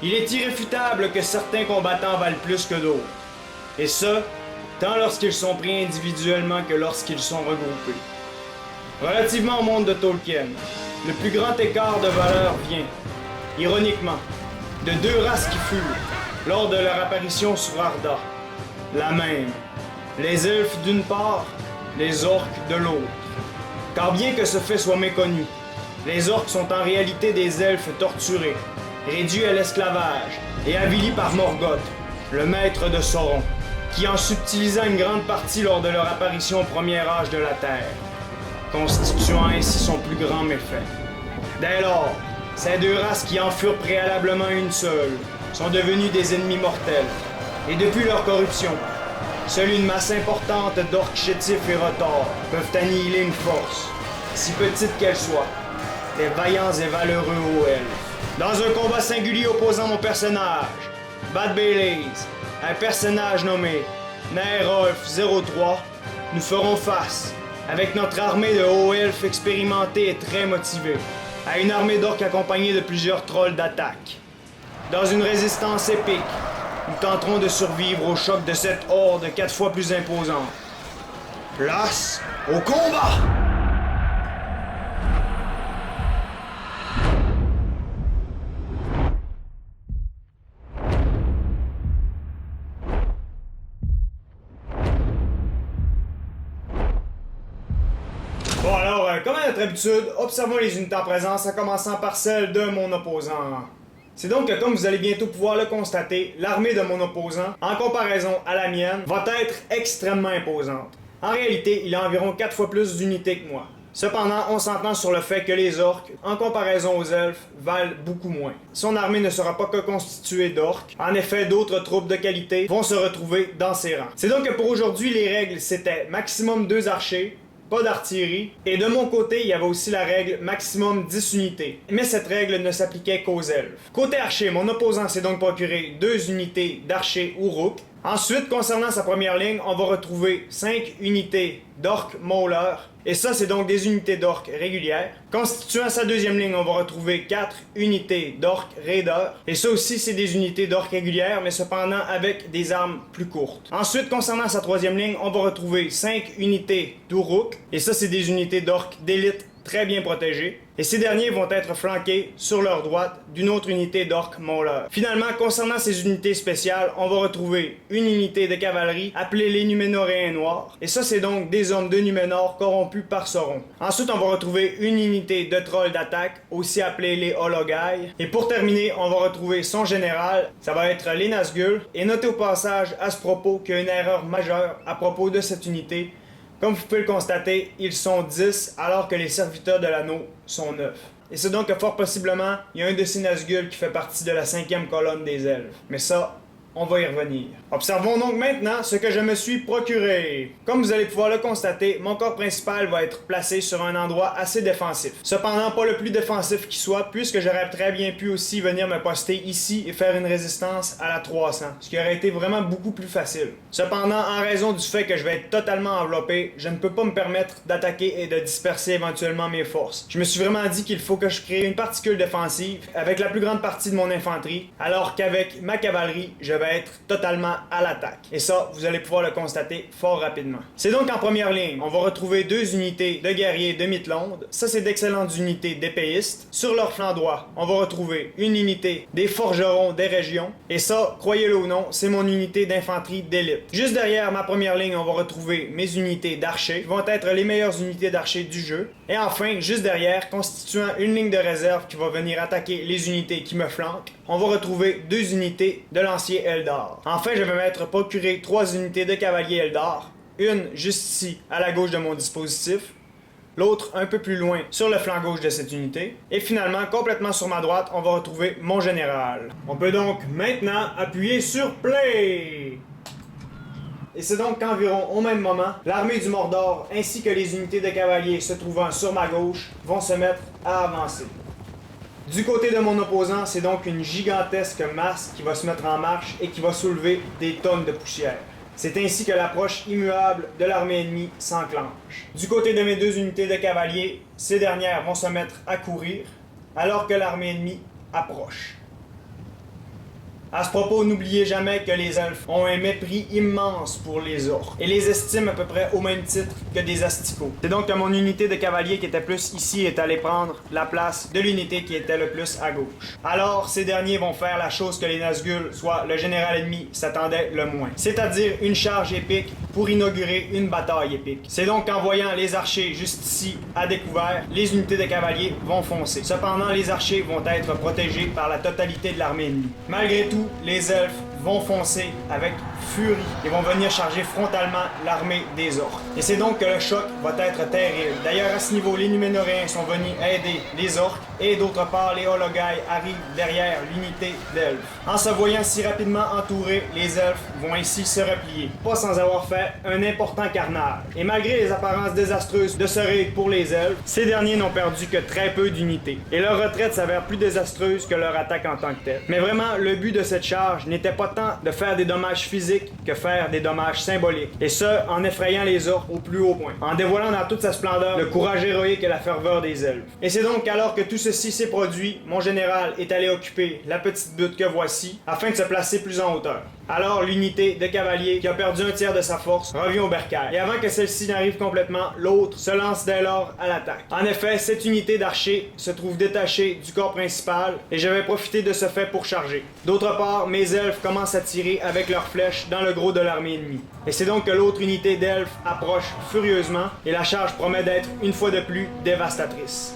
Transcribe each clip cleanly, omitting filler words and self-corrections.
Il est irréfutable que certains combattants valent plus que d'autres. Et ça, tant lorsqu'ils sont pris individuellement que lorsqu'ils sont regroupés. Relativement au monde de Tolkien, le plus grand écart de valeur vient, ironiquement, de deux races qui furent, lors de leur apparition sur Arda, la même. Les elfes d'une part, les orques de l'autre. Car bien que ce fait soit méconnu, les orques sont en réalité des elfes torturés, réduits à l'esclavage et avilis par Morgoth, le maître de Sauron, qui en subtilisa une grande partie lors de leur apparition au premier âge de la Terre, constituant ainsi son plus grand méfait. Dès lors, ces deux races qui en furent préalablement une seule sont devenues des ennemis mortels, et depuis leur corruption, seule une masse importante d'orques chétifs et retors peuvent annihiler une force, si petite qu'elle soit, des vaillants et valeureux hauts elfes. Dans un combat singulier opposant mon personnage, Bad Baileys, un personnage nommé Naerolf 03, nous ferons face, avec notre armée de hauts elfes expérimentés et très motivés, à une armée d'orques accompagnée de plusieurs trolls d'attaque. Dans une résistance épique, nous tenterons de survivre au choc de cette horde 4 fois plus imposante. Place au combat! Bon alors, comme à notre habitude, observons les unités en présence en commençant par celle de mon opposant. C'est donc que, comme vous allez bientôt pouvoir le constater, l'armée de mon opposant, en comparaison à la mienne, va être extrêmement imposante. En réalité, il a environ 4 fois plus d'unités que moi. Cependant, on s'entend sur le fait que les orques, en comparaison aux elfes, valent beaucoup moins. Son armée ne sera pas que constituée d'orques. En effet, d'autres troupes de qualité vont se retrouver dans ses rangs. C'est donc que pour aujourd'hui, les règles, c'était maximum 2 archers, pas d'artillerie, et de mon côté, il y avait aussi la règle maximum 10 unités. Mais cette règle ne s'appliquait qu'aux elfes. Côté archer, mon opposant s'est donc procuré 2 unités d'archers Uruk. Ensuite, concernant sa première ligne, on va retrouver 5 unités d'orques Mauler. Et ça, c'est donc des unités d'orques régulières. Constituant sa deuxième ligne, on va retrouver 4 unités d'orques Raiders. Et ça aussi, c'est des unités d'orques régulières, mais cependant avec des armes plus courtes. Ensuite, concernant sa troisième ligne, on va retrouver 5 unités d'Uruk. Et ça, c'est des unités d'orques d'élite très bien protégés, et ces derniers vont être flanqués sur leur droite d'une autre unité d'orques Mauler. Finalement, concernant ces unités spéciales, on va retrouver une unité de cavalerie appelée les Numénoréens Noirs, et ça c'est donc des hommes de Numénor corrompus par Sauron. Ensuite, on va retrouver une unité de trolls d'attaque, aussi appelée les Ologai, et pour terminer, on va retrouver son général, ça va être les Nazgûl, et notez au passage à ce propos qu'il y a une erreur majeure à propos de cette unité. Comme vous pouvez le constater, ils sont 10 alors que les serviteurs de l'anneau sont 9. Et c'est donc que fort possiblement, il y a un de ces Nazgûl qui fait partie de la 5e colonne des elfes. Mais ça, on va y revenir. Observons donc maintenant ce que je me suis procuré. Comme vous allez pouvoir le constater, mon corps principal va être placé sur un endroit assez défensif. Cependant, pas le plus défensif qui soit, puisque j'aurais très bien pu aussi venir me poster ici et faire une résistance à la 300, ce qui aurait été vraiment beaucoup plus facile. Cependant, en raison du fait que je vais être totalement enveloppé, je ne peux pas me permettre d'attaquer et de disperser éventuellement mes forces. Je me suis vraiment dit qu'il faut que je crée une particule défensive avec la plus grande partie de mon infanterie, alors qu'avec ma cavalerie, je vais être totalement à l'attaque. Et ça, vous allez pouvoir le constater fort rapidement. C'est donc en première ligne, on va retrouver 2 unités de guerriers de Midlond. Ça, c'est d'excellentes unités d'épéistes. Sur leur flanc droit, on va retrouver une unité des forgerons des régions. Et ça, croyez-le ou non, c'est mon unité d'infanterie d'élite. Juste derrière ma première ligne, on va retrouver mes unités d'archers, qui vont être les meilleures unités d'archers du jeu. Et enfin, juste derrière, constituant une ligne de réserve qui va venir attaquer les unités qui me flanquent, on va retrouver 2 unités de lanciers Eldar. Enfin, je vais m'être procuré 3 unités de cavaliers Eldar, une juste ici, à la gauche de mon dispositif, l'autre un peu plus loin sur le flanc gauche de cette unité, et finalement, complètement sur ma droite, on va retrouver mon général. On peut donc maintenant appuyer sur Play! Et c'est donc qu'environ au même moment, l'armée du Mordor ainsi que les unités de cavaliers se trouvant sur ma gauche vont se mettre à avancer. Du côté de mon opposant, c'est donc une gigantesque masse qui va se mettre en marche et qui va soulever des tonnes de poussière. C'est ainsi que l'approche immuable de l'armée ennemie s'enclenche. Du côté de mes 2 unités de cavaliers, ces dernières vont se mettre à courir alors que l'armée ennemie approche. À ce propos, n'oubliez jamais que les elfes ont un mépris immense pour les orques et les estiment à peu près au même titre que des asticots. C'est donc que mon unité de cavalier qui était plus ici est allée prendre la place de l'unité qui était le plus à gauche. Alors, ces derniers vont faire la chose que les Nazgûl, soit le général ennemi, s'attendaient le moins. C'est-à-dire une charge épique pour inaugurer une bataille épique. C'est donc qu'en voyant les archers juste ici à découvert, les unités de cavaliers vont foncer. Cependant, les archers vont être protégés par la totalité de l'armée ennemie. Malgré tout, les elfes vont foncer avec furie et vont venir charger frontalement l'armée des orques. Et c'est donc que le choc va être terrible. D'ailleurs, à ce niveau, les Numénoréens sont venus aider les orques et d'autre part, les Ologai arrivent derrière l'unité d'elfes. En se voyant si rapidement entourés, les elfes vont ainsi se replier, pas sans avoir fait un important carnage. Et malgré les apparences désastreuses de ce raid pour les elfes, ces derniers n'ont perdu que très peu d'unités. Et leur retraite s'avère plus désastreuse que leur attaque en tant que telle. Mais vraiment, le but de cette charge n'était pas tant de faire des dommages physiques que faire des dommages symboliques. Et ce, en effrayant les orques au plus haut point. En dévoilant dans toute sa splendeur le courage héroïque et la ferveur des elfes. Et c'est donc alors que tout ceci s'est produit, mon général est allé occuper la petite butte que voici, afin de se placer plus en hauteur. Alors l'unité de cavalier qui a perdu un tiers de sa force revient au bercail. Et avant que celle-ci n'arrive complètement, l'autre se lance dès lors à l'attaque. En effet, cette unité d'archers se trouve détachée du corps principal et je vais profiter de ce fait pour charger. D'autre part, mes elfes commencent à tirer avec leurs flèches dans le gros de l'armée ennemie. Et c'est donc que l'autre unité d'elfes approche furieusement et la charge promet d'être une fois de plus dévastatrice.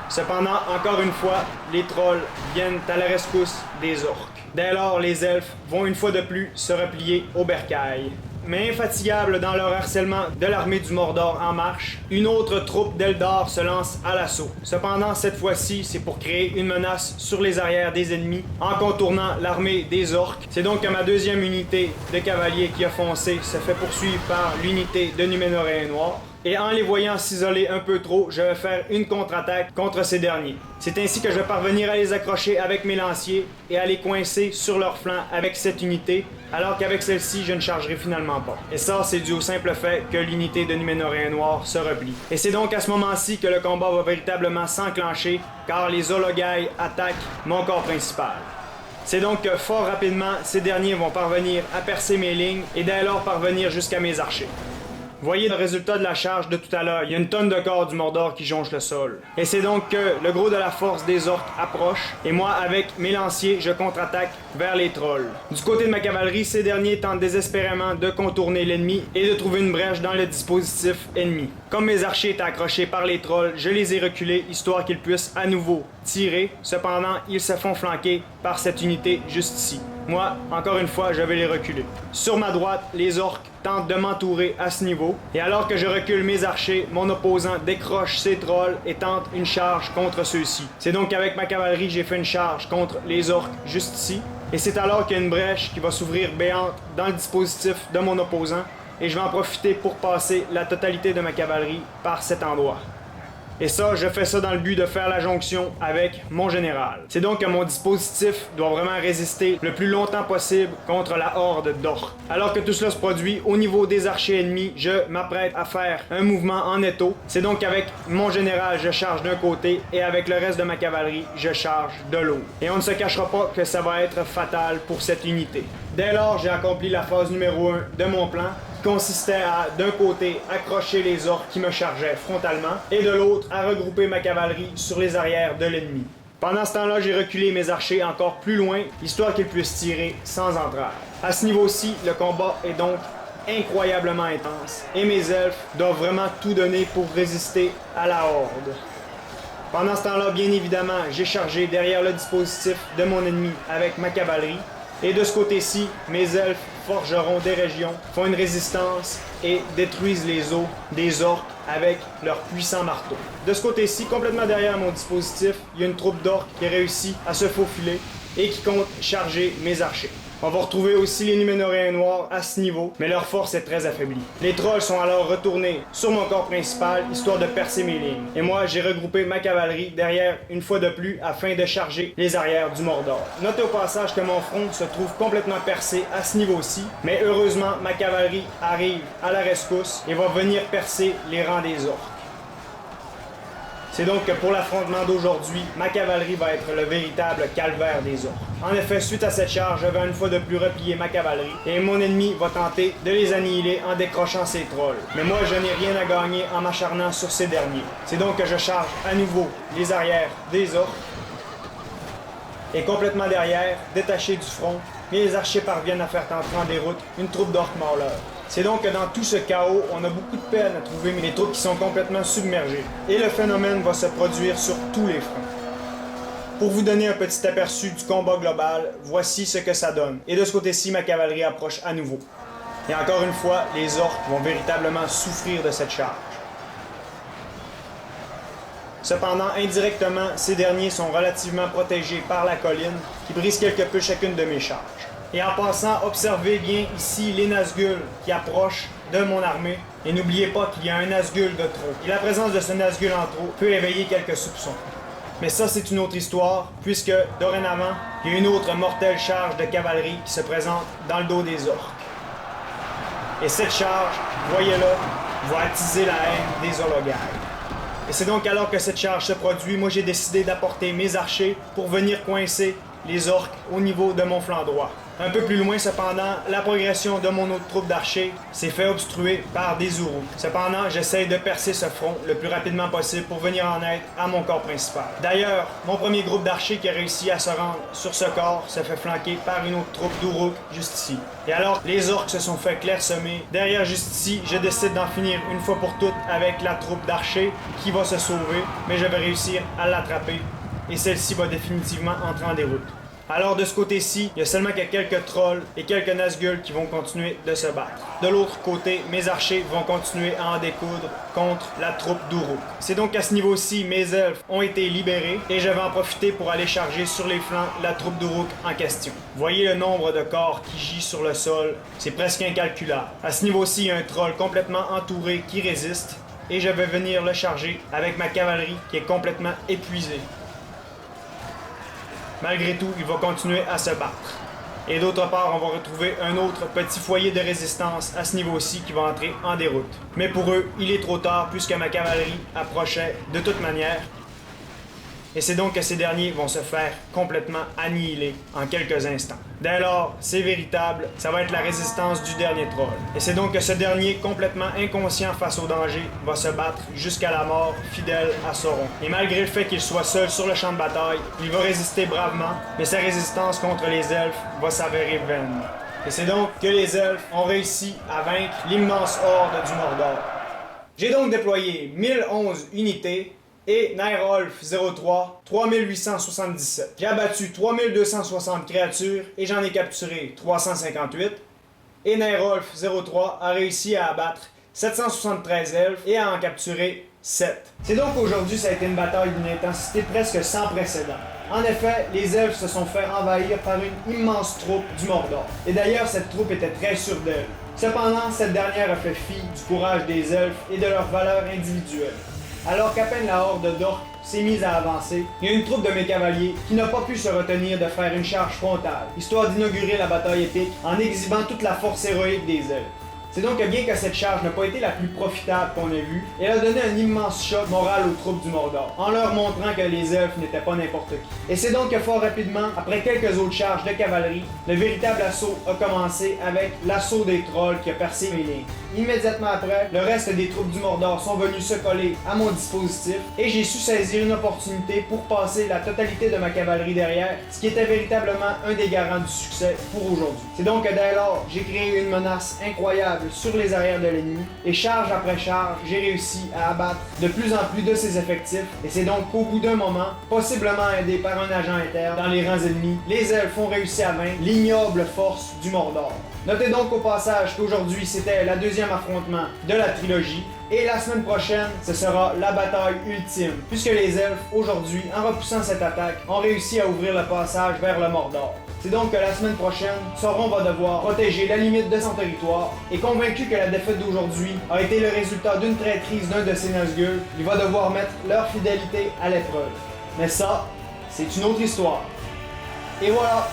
Cependant, encore une fois, les trolls viennent à la rescousse des orques. Dès lors, les elfes vont une fois de plus se replier au bercail. Mais infatigables dans leur harcèlement de l'armée du Mordor en marche, une autre troupe d'Eldar se lance à l'assaut. Cependant, cette fois-ci, c'est pour créer une menace sur les arrières des ennemis en contournant l'armée des orques. C'est donc que ma deuxième unité de cavaliers qui a foncé se fait poursuivre par l'unité de Numénoréens noirs. Et en les voyant s'isoler un peu trop, je vais faire une contre-attaque contre ces derniers. C'est ainsi que je vais parvenir à les accrocher avec mes lanciers et à les coincer sur leur flanc avec cette unité, alors qu'avec celle-ci, je ne chargerai finalement pas. Et ça, c'est dû au simple fait que l'unité de Numénoréens noirs se replie. Et c'est donc à ce moment-ci que le combat va véritablement s'enclencher, car les Ologai attaquent mon corps principal. C'est donc que fort rapidement, ces derniers vont parvenir à percer mes lignes et dès lors parvenir jusqu'à mes archers. Voyez le résultat de la charge de tout à l'heure, il y a une tonne de corps du Mordor qui jonche le sol. Et c'est donc que le gros de la force des orques approche, et moi avec mes lanciers, je contre-attaque vers les trolls. Du côté de ma cavalerie, ces derniers tentent désespérément de contourner l'ennemi et de trouver une brèche dans le dispositif ennemi. Comme mes archers étaient accrochés par les trolls, je les ai reculés histoire qu'ils puissent à nouveau tirer. Cependant, ils se font flanquer par cette unité juste ici. Moi, encore une fois, je vais les reculer. Sur ma droite, les orques tentent de m'entourer à ce niveau. Et alors que je recule mes archers, mon opposant décroche ses trolls et tente une charge contre ceux-ci. C'est donc qu'avec ma cavalerie, j'ai fait une charge contre les orques juste ici. Et c'est alors qu'il y a une brèche qui va s'ouvrir béante dans le dispositif de mon opposant. Et je vais en profiter pour passer la totalité de ma cavalerie par cet endroit. Et ça, je fais ça dans le but de faire la jonction avec mon général. C'est donc que mon dispositif doit vraiment résister le plus longtemps possible contre la horde d'orques. Alors que tout cela se produit au niveau des archers ennemis, je m'apprête à faire un mouvement en étau. C'est donc qu'avec mon général, je charge d'un côté et avec le reste de ma cavalerie, je charge de l'autre. Et on ne se cachera pas que ça va être fatal pour cette unité. Dès lors, j'ai accompli la phase numéro 1 de mon plan, qui consistait à, d'un côté, accrocher les orques qui me chargeaient frontalement, et de l'autre, à regrouper ma cavalerie sur les arrières de l'ennemi. Pendant ce temps-là, j'ai reculé mes archers encore plus loin, histoire qu'ils puissent tirer sans entrave. À ce niveau-ci, le combat est donc incroyablement intense, et mes elfes doivent vraiment tout donner pour résister à la horde. Pendant ce temps-là, bien évidemment, j'ai chargé derrière le dispositif de mon ennemi avec ma cavalerie, et de ce côté-ci, mes elfes forgerons des régions font une résistance et détruisent les os des orques avec leurs puissants marteaux. De ce côté-ci, complètement derrière mon dispositif, il y a une troupe d'orques qui réussit à se faufiler et qui compte charger mes archers. On va retrouver aussi les Numénoréens noirs à ce niveau, mais leur force est très affaiblie. Les trolls sont alors retournés sur mon corps principal, histoire de percer mes lignes. Et moi, j'ai regroupé ma cavalerie derrière une fois de plus afin de charger les arrières du Mordor. Notez au passage que mon front se trouve complètement percé à ce niveau-ci, mais heureusement, ma cavalerie arrive à la rescousse et va venir percer les rangs des orques. C'est donc que pour l'affrontement d'aujourd'hui, ma cavalerie va être le véritable calvaire des orques. En effet, suite à cette charge, je vais une fois de plus replier ma cavalerie et mon ennemi va tenter de les annihiler en décrochant ses trolls. Mais moi, je n'ai rien à gagner en m'acharnant sur ces derniers. C'est donc que je charge à nouveau les arrières des orques et complètement derrière, détaché du front, mes archers parviennent à faire entrer en déroute une troupe d'orques morleurs. C'est donc que dans tout ce chaos, on a beaucoup de peine à trouver les troupes qui sont complètement submergées. Et le phénomène va se produire sur tous les fronts. Pour vous donner un petit aperçu du combat global, voici ce que ça donne. Et de ce côté-ci, ma cavalerie approche à nouveau. Et encore une fois, les orques vont véritablement souffrir de cette charge. Cependant, indirectement, ces derniers sont relativement protégés par la colline qui brise quelque peu chacune de mes charges. Et en passant, observez bien ici les Nazgûl qui approchent de mon armée. Et n'oubliez pas qu'il y a un Nazgûl de trop. Et la présence de ce Nazgûl en trop peut éveiller quelques soupçons. Mais ça, c'est une autre histoire, puisque, dorénavant, il y a une autre mortelle charge de cavalerie qui se présente dans le dos des orques. Et cette charge, voyez-la, va attiser la haine des Ologaïs. Et c'est donc alors que cette charge se produit, moi j'ai décidé d'apporter mes archers pour venir coincer les orques au niveau de mon flanc droit. Un peu plus loin, cependant, la progression de mon autre troupe d'archers s'est fait obstruer par des Uruk. Cependant, j'essaie de percer ce front le plus rapidement possible pour venir en aide à mon corps principal. D'ailleurs, mon premier groupe d'archers qui a réussi à se rendre sur ce corps se fait flanquer par une autre troupe d'Uruk juste ici. Et alors, les orques se sont fait clairsemer. Derrière juste ici, je décide d'en finir une fois pour toutes avec la troupe d'archers qui va se sauver, mais je vais réussir à l'attraper. Et celle-ci va définitivement entrer en déroute. Alors de ce côté-ci, il y a seulement que quelques trolls et quelques Nazgûl qui vont continuer de se battre. De l'autre côté, mes archers vont continuer à en découdre contre la troupe d'Uruk. C'est donc à ce niveau-ci, mes elfes ont été libérés et je vais en profiter pour aller charger sur les flancs la troupe d'Uruk en question. Voyez le nombre de corps qui gît sur le sol, c'est presque incalculable. À ce niveau-ci, il y a un troll complètement entouré qui résiste et je vais venir le charger avec ma cavalerie qui est complètement épuisée. Malgré tout, il va continuer à se battre. Et d'autre part, on va retrouver un autre petit foyer de résistance à ce niveau-ci qui va entrer en déroute. Mais pour eux, il est trop tard puisque ma cavalerie approchait de toute manière. Et c'est donc que ces derniers vont se faire complètement annihiler en quelques instants. Dès lors, c'est véritable, ça va être la résistance du dernier troll. Et c'est donc que ce dernier, complètement inconscient face au danger, va se battre jusqu'à la mort, fidèle à Sauron. Et malgré le fait qu'il soit seul sur le champ de bataille, il va résister bravement, mais sa résistance contre les elfes va s'avérer vaine. Et c'est donc que les elfes ont réussi à vaincre l'immense horde du Mordor. J'ai donc déployé 1011 unités, et Nightwolf 03, 3877. J'ai abattu 3260 créatures et j'en ai capturé 358. Et Nightwolf 03 a réussi à abattre 773 elfes et à en capturer 7. C'est donc qu'aujourd'hui ça a été une bataille d'une intensité presque sans précédent. En effet, les elfes se sont fait envahir par une immense troupe du Mordor. Et d'ailleurs, cette troupe était très sûre d'elle. Cependant, cette dernière a fait fi du courage des elfes et de leurs valeurs individuelles. Alors qu'à peine la horde d'orques s'est mise à avancer, il y a une troupe de mes cavaliers qui n'a pas pu se retenir de faire une charge frontale, histoire d'inaugurer la bataille épique en exhibant toute la force héroïque des elfes. C'est donc que bien que cette charge n'a pas été la plus profitable qu'on ait vue, elle a donné un immense choc moral aux troupes du Mordor, en leur montrant que les elfes n'étaient pas n'importe qui. Et c'est donc que fort rapidement, après quelques autres charges de cavalerie, le véritable assaut a commencé avec l'assaut des trolls qui a percé mes lignes. Immédiatement après, le reste des troupes du Mordor sont venus se coller à mon dispositif et j'ai su saisir une opportunité pour passer la totalité de ma cavalerie derrière, ce qui était véritablement un des garants du succès pour aujourd'hui. C'est donc que dès lors, j'ai créé une menace incroyable sur les arrières de l'ennemi et charge après charge, j'ai réussi à abattre de plus en plus de ses effectifs et c'est donc qu'au bout d'un moment, possiblement aidé par un agent interne dans les rangs ennemis, les elfes ont réussi à vaincre l'ignoble force du Mordor. Notez donc au passage qu'aujourd'hui c'était la deuxième affrontement de la trilogie et la semaine prochaine ce sera la bataille ultime puisque les elfes aujourd'hui en repoussant cette attaque ont réussi à ouvrir le passage vers le Mordor. C'est donc que la semaine prochaine, Sauron va devoir protéger la limite de son territoire et convaincu que la défaite d'aujourd'hui a été le résultat d'une traîtrise d'un de ses Nazgûl, il va devoir mettre leur fidélité à l'épreuve. Mais ça, c'est une autre histoire. Et voilà!